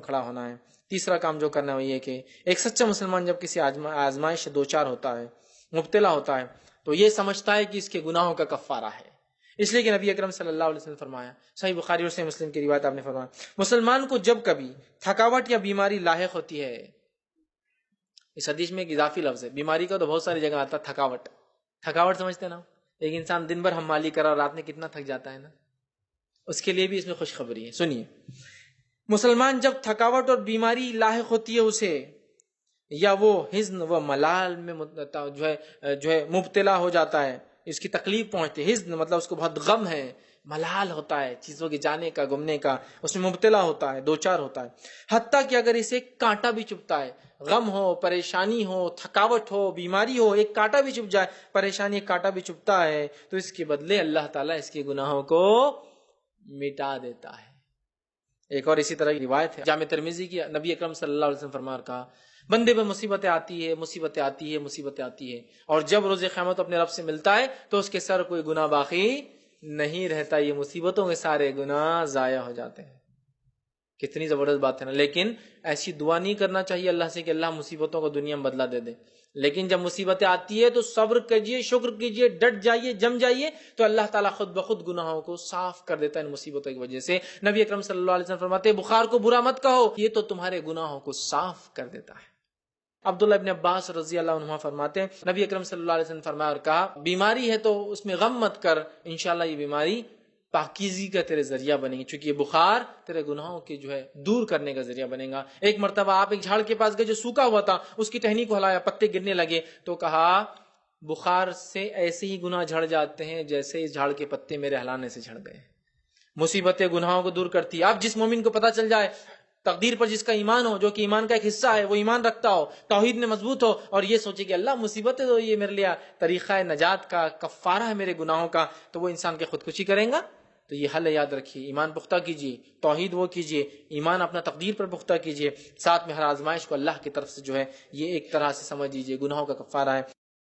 کھڑا ہونا ہے۔ تیسرا کام جو کرنا ہے وہ یہ کہ ایک سچا مسلمان جب کسی آزمائش سے دوچار ہوتا ہے، مبتلا ہوتا ہے، تو یہ سمجھتا ہے کہ اس کے گناہوں کا کفارہ ہے۔ اس لیے کہ نبی اکرم صلی اللہ علیہ وسلم نے فرمایا، صحیح بخاری اور صحیح مسلم کی روایت آپ نے فرمایا، مسلمان کو جب کبھی تھکاوٹ یا بیماری لاحق ہوتی ہے، اس حدیث میں ایک اضافی لفظ ہے، بیماری کا تو بہت ساری جگہ آتا ہے، تھکاوٹ سمجھتے نا، ایک انسان دن بھر حمالی کرا اور رات میں کتنا تھک جاتا ہے نا، اس کے لیے بھی اس میں خوشخبری ہے۔ سنیے، مسلمان جب تھکاوٹ اور بیماری لاحق ہوتی ہے اسے، یا وہ حزن و ملال میں جو ہے مبتلا ہو جاتا ہے، اس کی تکلیف پہنچتی ہے، حزن مطلب اس کو بہت غم ہے، ملال ہوتا ہے چیزوں کے جانے کا، گمنے کا، اس میں مبتلا ہوتا ہے، دوچار ہوتا ہے، حتیٰ کہ اگر اسے کانٹا بھی چبھتا ہے، غم ہو، پریشانی ہو، تھکاوٹ ہو، بیماری ہو، ایک کانٹا بھی چبھ جائے، پریشانی ایک کانٹا بھی چبھتا ہے، تو اس کے بدلے اللہ تعالیٰ اس کے گناہوں کو مٹا دیتا ہے۔ ایک اور اسی طرح کی روایت ہے جامع ترمذی کی، نبی اکرم صلی اللہ علیہ وسلم فرمان کہا، بندے پہ مصیبتیں آتی ہے، مصیبتیں آتی ہے، مصیبتیں آتی ہے، اور جب روز قیامت اپنے رب سے ملتا ہے تو اس کے سر کوئی گناہ باقی نہیں رہتا، یہ مصیبتوں کے سارے گناہ ضائع ہو جاتے ہیں۔ کتنی زبردست بات ہے نا، لیکن ایسی دعا نہیں کرنا چاہیے اللہ سے کہ اللہ مصیبتوں کو دنیا میں بدلہ دے دے، لیکن جب مصیبتیں آتی ہے تو صبر کیجئے، شکر کیجئے، ڈٹ جائیے، جم جائیے، تو اللہ تعالیٰ خود بخود گناہوں کو صاف کر دیتا ہے ان مصیبتوں کی وجہ سے۔ نبی اکرم صلی اللہ علیہ وسلم فرماتے ہیں، بخار کو برا مت کہو، یہ تو تمہارے گناہوں کو صاف کر دیتا ہے۔ عبداللہ ابن عباس رضی اللہ عنہ فرماتے ہیں، نبی اکرم صلی اللہ علیہ وسلم فرمایا اور کہا، بیماری ہے تو اس میں غم مت کر، انشاءاللہ یہ بیماری پاکیزگی کا تیرے ذریعہ بنے گی، چونکہ یہ بخار تیرے گناہوں کے جو ہے دور کرنے کا ذریعہ بنے گا۔ ایک مرتبہ آپ ایک جھاڑ کے پاس گئے جو سوکھا ہوا تھا، اس کی ٹہنی کو ہلایا، پتے گرنے لگے، تو کہا بخار سے ایسے ہی گناہ جھڑ جاتے ہیں جیسے اس جھاڑ کے پتے میرے ہلانے سے جھڑ گئے۔ مصیبتیں گناہوں کو دور کرتی ہے۔ اب جس مومن کو پتہ چل جائے، تقدیر پر جس کا ایمان ہو، جو کہ ایمان کا ایک حصہ ہے، وہ ایمان رکھتا ہو، توحید میں مضبوط ہو، اور یہ سوچے کہ اللہ مصیبتیں تو یہ میرے لیے طریقہ نجات کا، کفارہ ہے میرے گناہوں کا، تو وہ انسان کے خودکشی کرے گا۔ تو یہ حل یاد رکھیے، ایمان پختہ کیجیے، توحید وہ کیجیے، ایمان اپنا تقدیر پر پختہ کیجیے، ساتھ میں ہر آزمائش کو اللہ کی طرف سے جو ہے یہ ایک طرح سے سمجھ لیجیے گناہوں کا کفارہ ہے۔